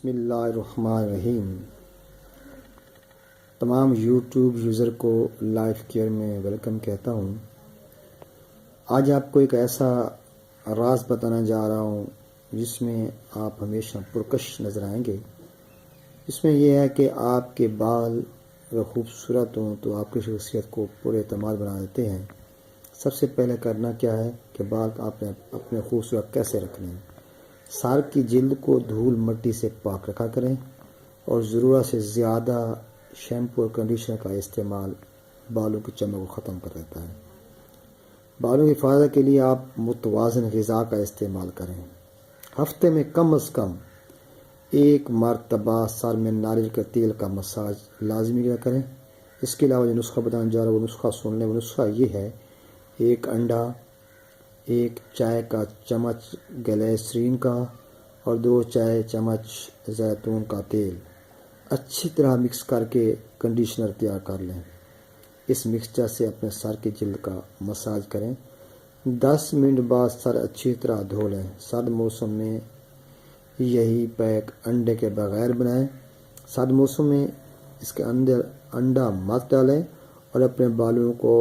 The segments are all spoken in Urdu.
بسم اللہ الرحمن الرحیم۔ تمام یوٹیوب یوزر کو لائف کیئر میں ویلکم کہتا ہوں۔ آج آپ کو ایک ایسا راز بتانا جا رہا ہوں جس میں آپ ہمیشہ پرکش نظر آئیں گے۔ اس میں یہ ہے کہ آپ کے بال اگر خوبصورت ہوں تو آپ کی شخصیت کو پورے اعتماد بنا دیتے ہیں۔ سب سے پہلے کرنا کیا ہے کہ بال آپ نے اپنے خوبصورت کیسے رکھنے ہیں۔ سر کی جلد کو دھول مٹی سے پاک رکھا کریں اور ضرورت سے زیادہ شیمپو اور کنڈیشنر کا استعمال بالوں کی چمک کو ختم کر دیتا ہے۔ بالوں کی حفاظت کے لیے آپ متوازن غذا کا استعمال کریں۔ ہفتے میں کم از کم ایک مرتبہ سر میں ناریل کے تیل کا مساج لازمی کریں۔ اس کے علاوہ جو نسخہ بتانے جا رہا ہوں وہ نسخہ سن لیں۔ وہ نسخہ یہ ہے: 1 انڈا، 1 چائے کا چمچ گلیسرین کا اور 2 چائے چمچ زیتون کا تیل اچھی طرح مکس کر کے کنڈیشنر تیار کر لیں۔ اس مکسچر سے اپنے سر کی جلد کا مساج کریں۔ 10 منٹ بعد سر اچھی طرح دھو لیں۔ سرد موسم میں یہی پیک انڈے کے بغیر بنائیں۔ سرد موسم میں اس کے اندر انڈا مت ڈالیں اور اپنے بالوں کو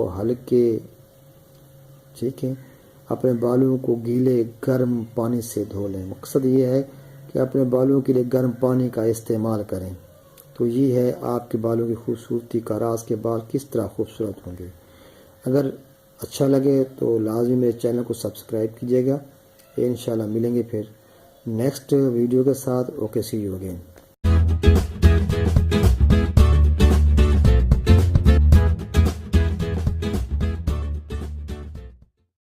اپنے بالوں کو گیلے گرم پانی سے دھو لیں۔ مقصد یہ ہے کہ اپنے بالوں کے لیے گرم پانی کا استعمال کریں۔ تو یہ ہے آپ کے بالوں کی خوبصورتی کا راز کہ بال کس طرح خوبصورت ہوں گے۔ اگر اچھا لگے تو لازمی میرے چینل کو سبسکرائب کیجیے گا۔ انشاءاللہ ملیں گے پھر نیکسٹ ویڈیو کے ساتھ۔ Okay, see you again.